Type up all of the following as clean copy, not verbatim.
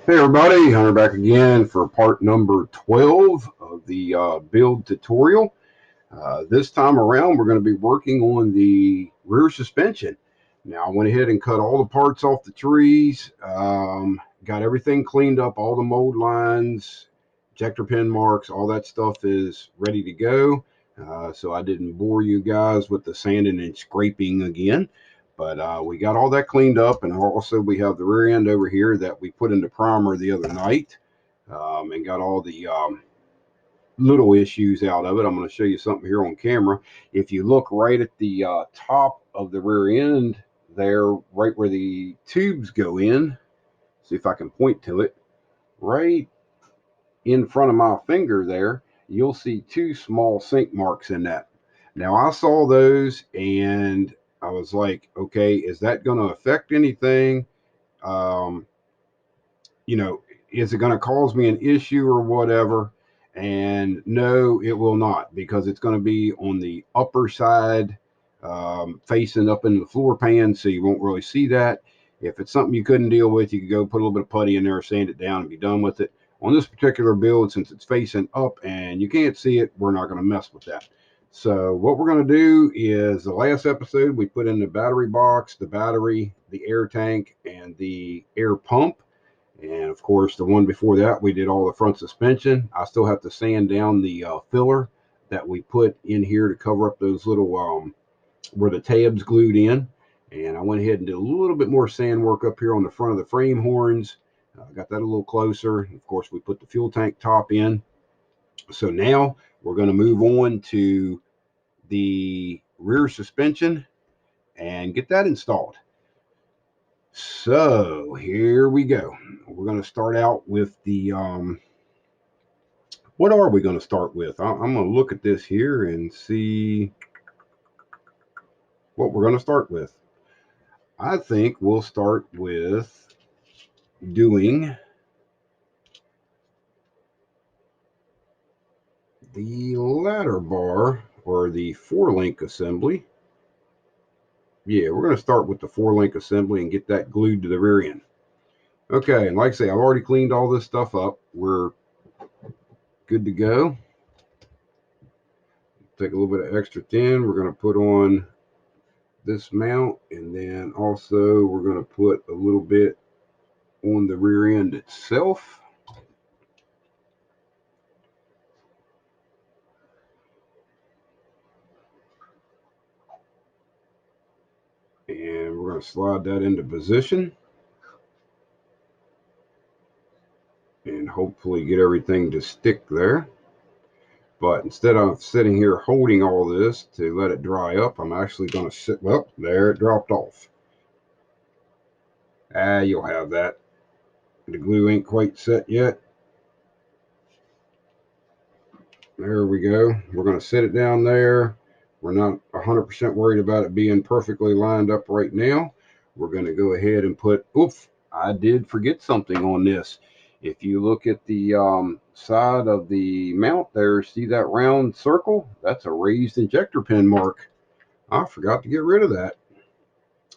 Hey everybody, Hunter back again for part number 12 of the build tutorial. This time around we're going to be working on the rear suspension. Now I went ahead and cut all the parts off the trees, got everything cleaned up, all the mold lines, ejector pin marks, all that stuff is ready to go. So I didn't bore you guys with the sanding and scraping again. But we got all that cleaned up, and also we have the rear end over here that we put into primer the other night, and got all the little issues out of it. I'm going to show you something here on camera. If you look right at the top of the rear end there, right where the tubes go in, see if I can point to it, right in front of my finger there, you'll see two small sink marks in that. Now I saw those and I was like, okay, is that going to affect anything? Um, you know, is it going to cause me an issue or whatever? And no, it will not, because it's going to be on the upper side, facing up into the floor pan, so you won't really see that. If it's something you couldn't deal with, you could go put a little bit of putty in there, sand it down, and be done with it. On this particular build, since it's facing up and you can't see it, we're not going to mess with that. So what we're going to do is, the last episode we put in the battery box, the battery, the air tank, and the air pump. And of course, the one before that, we did all the front suspension. I still have to sand down the filler that we put in here to cover up those little where the tabs glued in. And I went ahead and did a little bit more sand work up here on the front of the frame horns. Got that a little closer. Of course, we put the fuel tank top in. So now we're going to move on to the rear suspension and get that installed. So here we go. We're going to start out with the what are we going to start with? I'm going to look at this here and see what we're going to start with. I think we'll start with doing the ladder bar, or the 4-link assembly. Yeah, we're going to start with the 4-link assembly and get that glued to the rear end. Okay, and like I say, I've already cleaned all this stuff up. We're good to go. Take a little bit of extra thin. We're going to put on this mount, and then also we're going to put a little bit on the rear end itself. And we're going to slide that into position and hopefully get everything to stick there. But instead of sitting here holding all this to let it dry up, I'm actually going to sit, well, there it dropped off. You'll have that. The glue ain't quite set yet. There we go. We're going to sit it down there. We're not 100% worried about it being perfectly lined up right now. We're going to go ahead and put, oof, I did forget something on this. If you look at the side of the mount there, see that round circle? That's a raised injector pin mark. I forgot to get rid of that.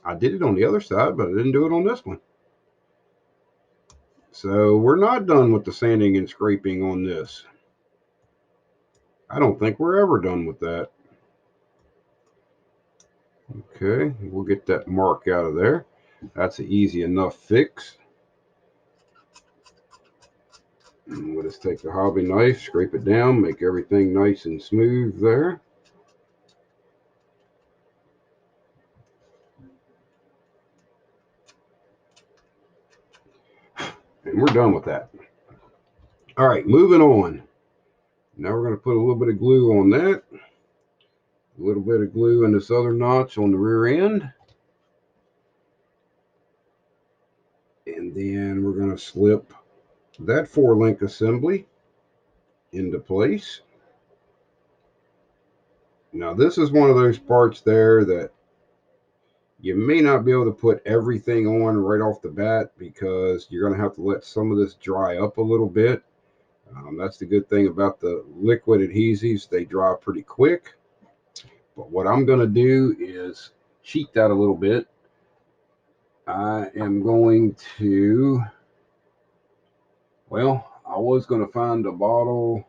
I did it on the other side, but I didn't do it on this one. So we're not done with the sanding and scraping on this. I don't think we're ever done with that. Okay, we'll get that mark out of there. That's an easy enough fix. And we'll just take the hobby knife, scrape it down, make everything nice and smooth there. And we're done with that. All right, moving on. Now we're going to put a little bit of glue on that. A little bit of glue in this other notch on the rear end. And then we're going to slip that 4-link assembly into place. Now this is one of those parts there that you may not be able to put everything on right off the bat, because you're going to have to let some of this dry up a little bit. That's the good thing about the liquid adhesives. They dry pretty quick. But what I'm going to do is cheat that a little bit. I am going to Well, I was going to find a bottle.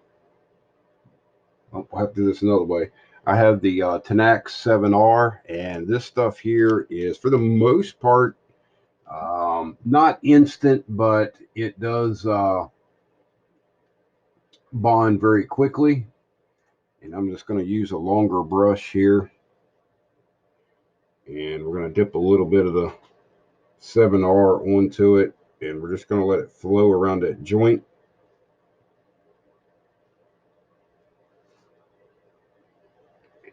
I'll have to do this another way. I have the Tenax 7R, and this stuff here is, for the most part, not instant, but it does bond very quickly. And I'm just going to use a longer brush here, and we're going to dip a little bit of the 7R onto it, and we're just going to let it flow around that joint.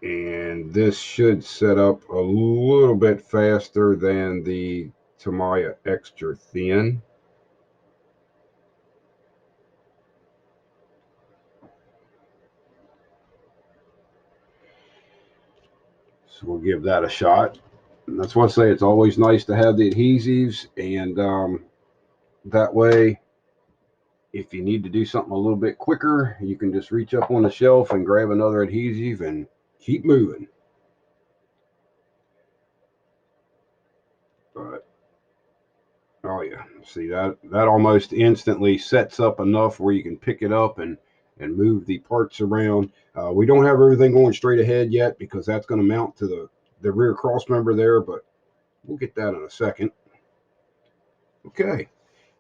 And this should set up a little bit faster than the Tamiya Extra Thin. So we'll give that a shot. And that's why I say it's always nice to have the adhesives, and that way, if you need to do something a little bit quicker, you can just reach up on the shelf and grab another adhesive and keep moving. But oh yeah, see that almost instantly sets up enough where you can pick it up and move the parts around. We don't have everything going straight ahead yet because that's going to mount to the rear cross member there, but we'll get that in a second. Okay,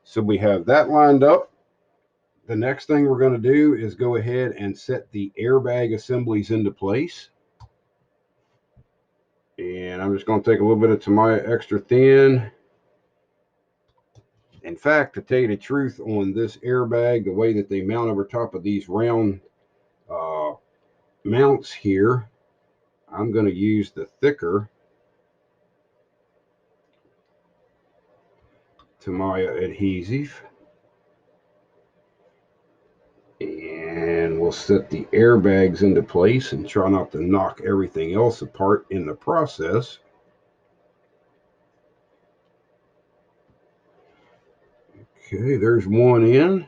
so we have that lined up. The next thing we're going to do is go ahead and set the airbag assemblies into place. And I'm just going to take a little bit of Tamiya Extra Thin. In fact, to tell you the truth, on this airbag, the way that they mount over top of these round uh, mounts here, I'm going to use the thicker Tamiya adhesive. And we'll set the airbags into place and try not to knock everything else apart in the process. Okay, there's one in.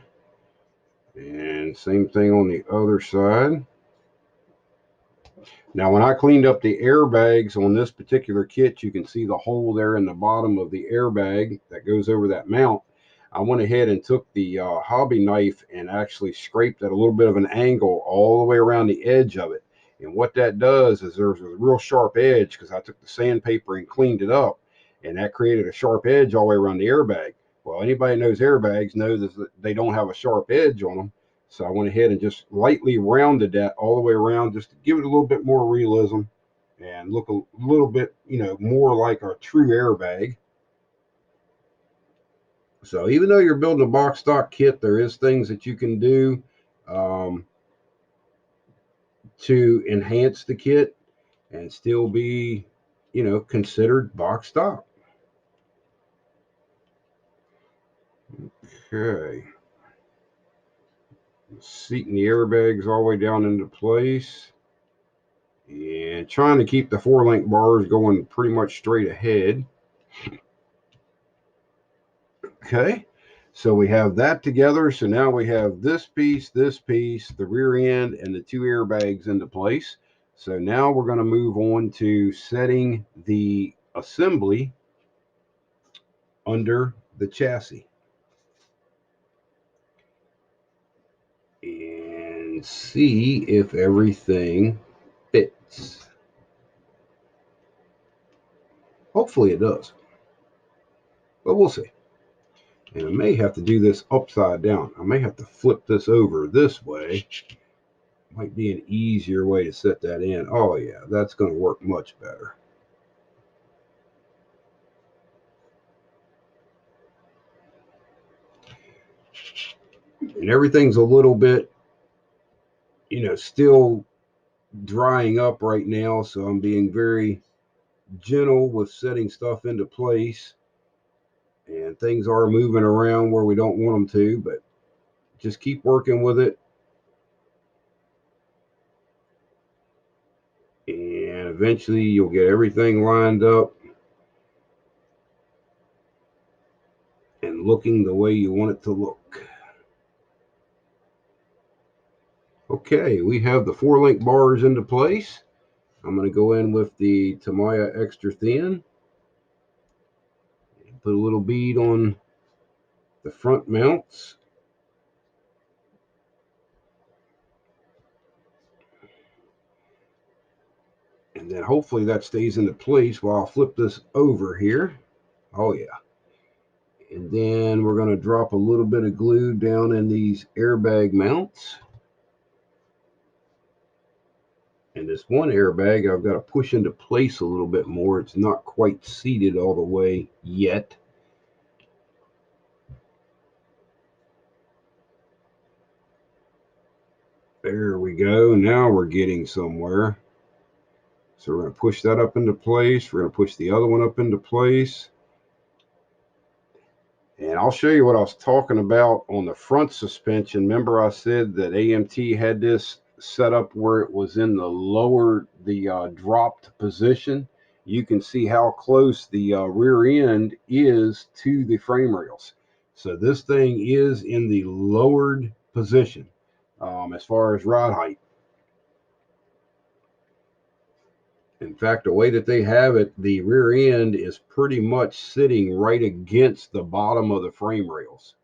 And same thing on the other side. Now, when I cleaned up the airbags on this particular kit, you can see the hole there in the bottom of the airbag that goes over that mount. I went ahead and took the hobby knife and actually scraped at a little bit of an angle all the way around the edge of it. And what that does is there's a real sharp edge because I took the sandpaper and cleaned it up, and that created a sharp edge all the way around the airbag. Well, anybody who knows airbags knows that they don't have a sharp edge on them. So I went ahead and just lightly rounded that all the way around just to give it a little bit more realism and look a little bit, more like a true airbag. So even though you're building a box stock kit, there is things that you can do um, to enhance the kit and still be, considered box stock. Okay. Seating the airbags all the way down into place. And trying to keep the 4-link bars going pretty much straight ahead. Okay, so we have that together. So now we have this piece, the rear end, and the two airbags into place. So now we're going to move on to setting the assembly under the chassis and see if everything fits. Hopefully it does, but we'll see. And I may have to do this upside down. I may have to flip this over this way. Might be an easier way to set that in. Oh yeah, that's going to work much better. And everything's a little bit, still drying up right now. So I'm being very gentle with setting stuff into place. And things are moving around where we don't want them to, but just keep working with it. And eventually you'll get everything lined up and looking the way you want it to look. Okay, we have the 4-link bars into place. I'm going to go in with the Tamiya Extra Thin. Put a little bead on the front mounts. And then hopefully that stays into place while I flip this over here. Oh yeah. And then we're going to drop a little bit of glue down in these airbag mounts. And this one airbag I've got to push into place a little bit more. It's not quite seated all the way yet. There we go. Now we're getting somewhere. So we're going to push that up into place. We're going to push the other one up into place. And I'll show you what I was talking about on the front suspension. Remember I said that AMT had this set up where it was in the dropped position. You can see how close the rear end is to the frame rails. So this thing is in the lowered position as far as ride height. In fact, the way that they have it, the rear end is pretty much sitting right against the bottom of the frame rails.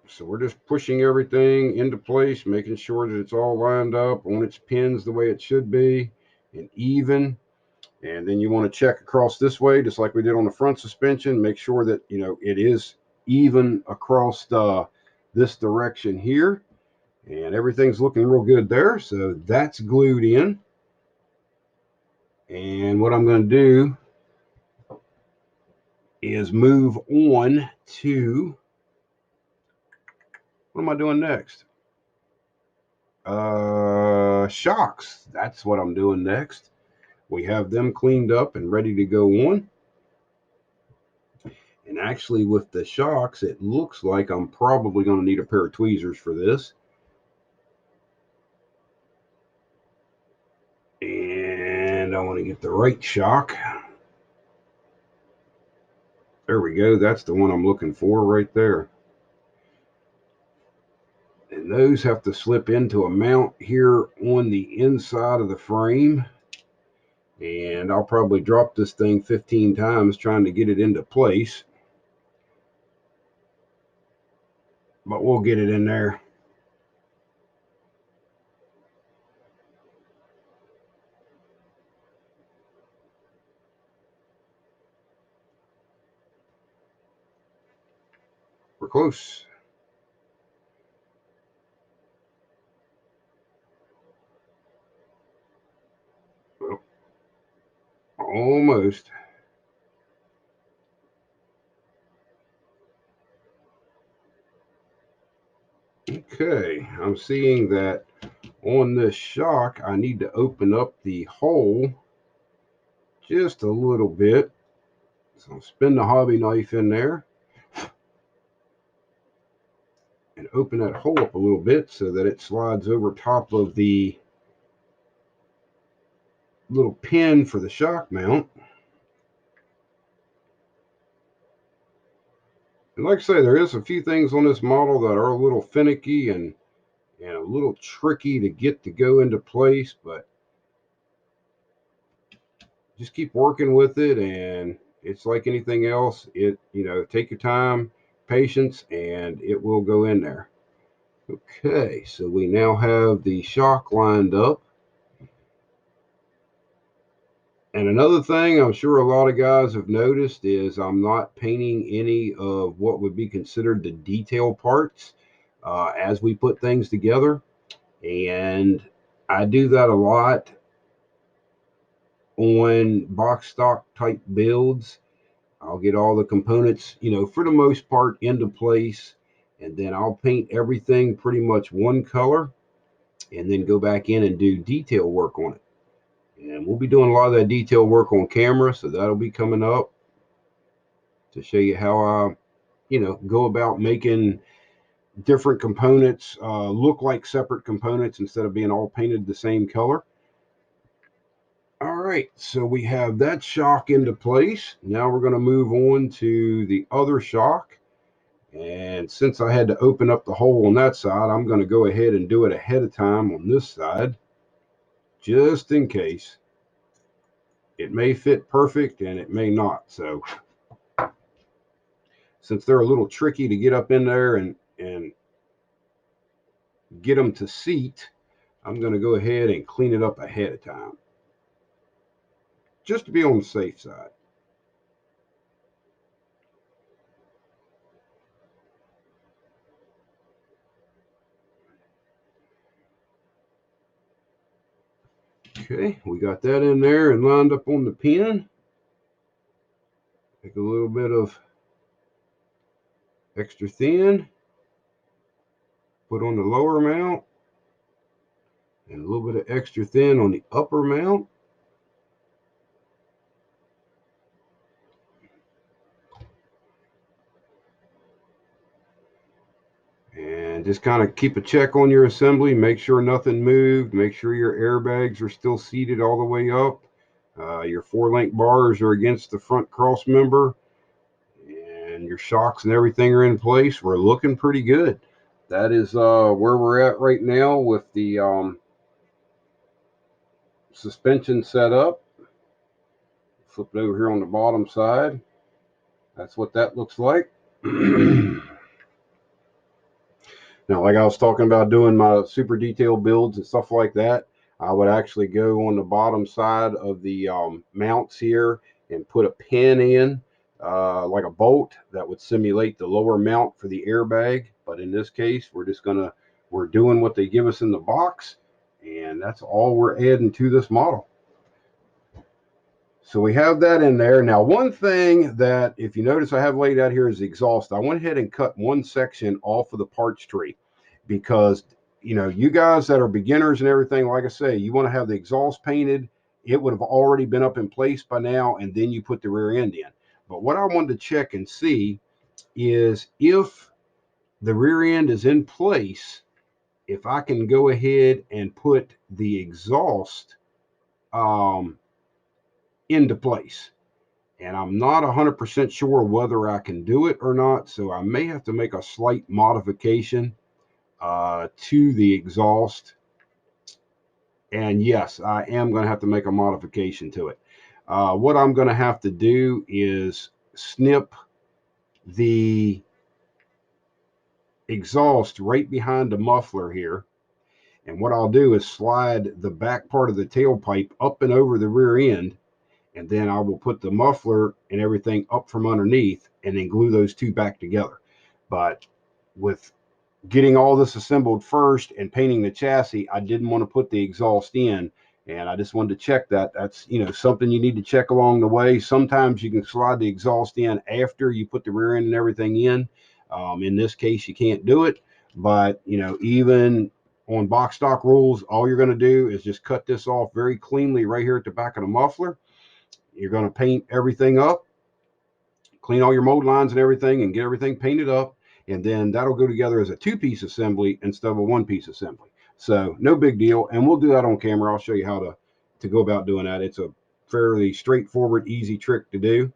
So we're just pushing everything into place, making sure that it's all lined up on its pins the way it should be and even. And then you want to check across this way, just like we did on the front suspension. Make sure that, you know, it is even across this direction here. And everything's looking real good there. So that's glued in. And what I'm going to do is move on to, what am I doing next? Shocks. That's what I'm doing next. We have them cleaned up and ready to go on. And actually with the shocks, it looks like I'm probably going to need a pair of tweezers for this. And I want to get the right shock. There we go. That's the one I'm looking for right there. And those have to slip into a mount here on the inside of the frame. And I'll probably drop this thing 15 times trying to get it into place. But we'll get it in there. We're close. Well, almost. Okay, I'm seeing that on this shock, I need to open up the hole just a little bit. So I'll spin the hobby knife in there and open that hole up a little bit so that it slides over top of the little pin for the shock mount. And like I say, there is a few things on this model that are a little finicky and a little tricky to get to go into place, but just keep working with it. And it's like anything else. Take your time, patience, and it will go in there. Okay, so we now have the shock lined up. And another thing I'm sure a lot of guys have noticed is I'm not painting any of what would be considered the detail parts as we put things together. And I do that a lot on box stock type builds. I'll get all the components, for the most part into place, and then I'll paint everything pretty much one color and then go back in and do detail work on it. And we'll be doing a lot of that detail work on camera, so that'll be coming up to show you how I, go about making different components look like separate components instead of being all painted the same color. All right, so we have that shock into place. Now we're going to move on to the other shock. And since I had to open up the hole on that side, I'm going to go ahead and do it ahead of time on this side, just in case. It may fit perfect and it may not. So since they're a little tricky to get up in there and get them to seat, I'm going to go ahead and clean it up ahead of time, just to be on the safe side. Okay, we got that in there and lined up on the pin. Take a little bit of extra thin, put on the lower mount, and a little bit of extra thin on the upper mount. And just kind of keep a check on your assembly. Make sure nothing moved. Make sure your airbags are still seated all the way up. Your 4-link bars are against the front cross member. And your shocks and everything are in place. We're looking pretty good. That is where we're at right now with the suspension set up. Flip it over here on the bottom side. That's what that looks like. Now, like I was talking about doing my super detailed builds and stuff like that, I would actually go on the bottom side of the mounts here and put a pin in, like a bolt that would simulate the lower mount for the airbag. But in this case, we're doing what they give us in the box, and that's all we're adding to this model. So we have that in there. Now, one thing that, if you notice I have laid out here is the exhaust. I went ahead and cut one section off of the parts tree because, you guys that are beginners and everything, like I say, you want to have the exhaust painted. It would have already been up in place by now, and then you put the rear end in. But what I wanted to check and see is if the rear end is in place, if I can go ahead and put the exhaust into place. And I'm not 100% sure whether I can do it or not, so I may have to make a slight modification to the exhaust. And yes, I am going to have to make a modification to it. What I'm going to have to do is snip the exhaust right behind the muffler here. And what I'll do is slide the back part of the tailpipe up and over the rear end, and then I will put the muffler and everything up from underneath and then glue those two back together. But with getting all this assembled first and painting the chassis, I didn't want to put the exhaust in, and I just wanted to check that. That's something you need to check along the way. Sometimes you can slide the exhaust in after you put the rear end and everything in. In this case, you can't do it, but even on box stock rules, all you're going to do is just cut this off very cleanly right here at the back of the muffler. You're going to paint everything up, clean all your mold lines and everything, and get everything painted up. And then that'll go together as a 2-piece assembly instead of a 1-piece assembly. So no big deal. And we'll do that on camera. I'll show you how to go about doing that. It's a fairly straightforward, easy trick to do.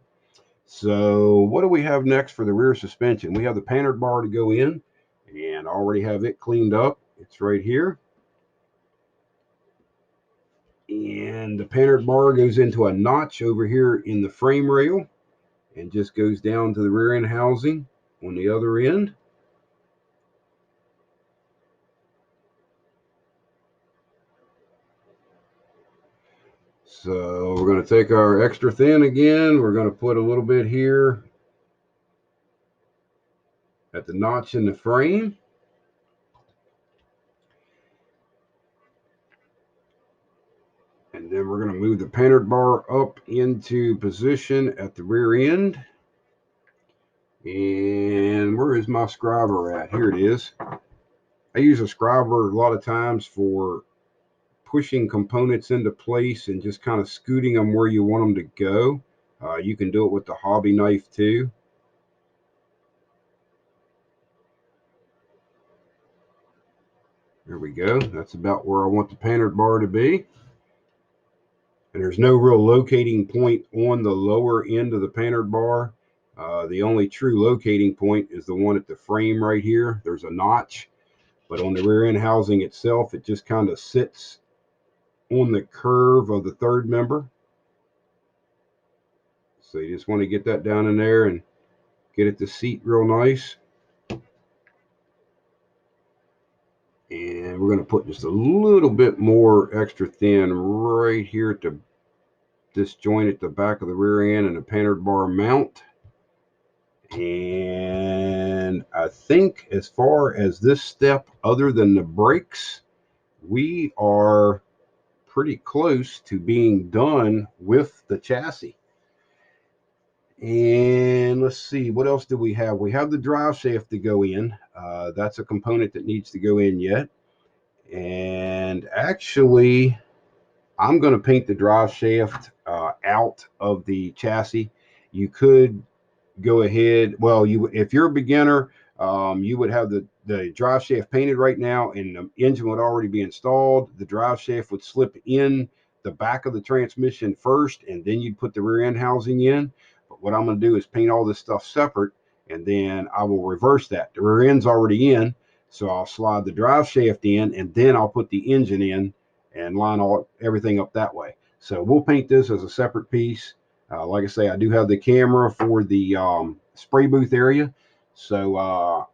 So what do we have next for the rear suspension? We have the panhard bar to go in, and I already have it cleaned up. It's right here. And the panhard bar goes into a notch over here in the frame rail and just goes down to the rear end housing on the other end. So we're going to take our extra thin again. We're going to put a little bit here at the notch in the frame. And then we're going to move the panhard bar up into position at the rear end. And where is my scriber at? Here it is. I use a scriber a lot of times for pushing components into place and just kind of scooting them where you want them to go. You can do it with the hobby knife too. There we go. That's about where I want the panhard bar to be. And there's no real locating point on the lower end of the panhard bar. The only true locating point is the one at the frame right here. There's a notch, but on the rear end housing itself, it just kind of sits on the curve of the third member. So you just want to get that down in there and get it to seat real nice. we're going to put just a little bit more extra thin right here to disjoint at the back of the rear end and the painted bar mount. And I think as far as this step, other than the brakes, we are pretty close to being done with the chassis. And let's see, what else do we have? We have the drive shaft to go in. That's a component that needs to go in yet. And actually, I'm going to paint the drive shaft out of the chassis. You could go ahead. Well, if you're a beginner, you would have the drive shaft painted right now, and the engine would already be installed. The drive shaft would slip in the back of the transmission first, and then you'd put the rear end housing in. But what I'm going to do is paint all this stuff separate, and then I will reverse that. The rear end's already in, so I'll slide the drive shaft in, and then I'll put the engine in and line everything up that way. So we'll paint this as a separate piece. Like I say, I do have the camera for the spray booth area. So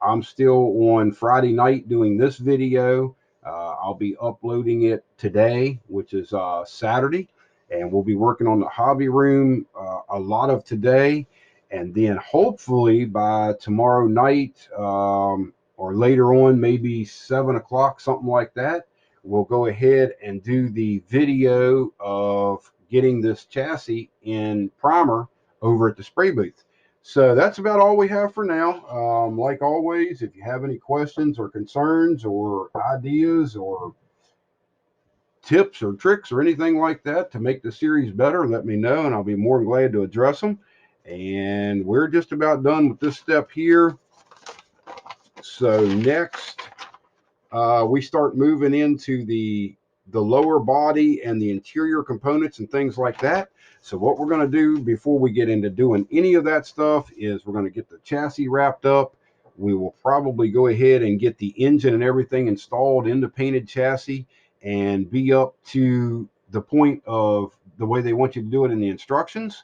I'm still on Friday night doing this video. I'll be uploading it today, which is Saturday. And we'll be working on the hobby room a lot of today. And then hopefully by tomorrow night or later on, maybe 7 o'clock, something like that, we'll go ahead and do the video of getting this chassis in primer over at the spray booth. So that's about all we have for now. Like always, if you have any questions or concerns or ideas or tips or tricks or anything like that to make the series better, let me know, and I'll be more than glad to address them. And we're just about done with this step here. So next, we start moving into the lower body and the interior components and things like that. So what we're going to do before we get into doing any of that stuff is we're going to get the chassis wrapped up. We will probably go ahead and get the engine and everything installed in the painted chassis and be up to the point of the way they want you to do it in the instructions.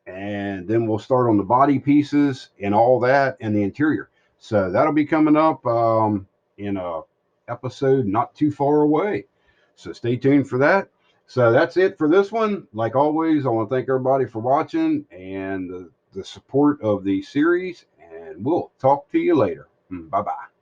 And then we'll start on the body pieces and all that and the interior. So that'll be coming up in a episode not too far away. So stay tuned for that. So that's it for this one. Like always, I want to thank everybody for watching and the support of the series, and we'll talk to you later. Bye-bye.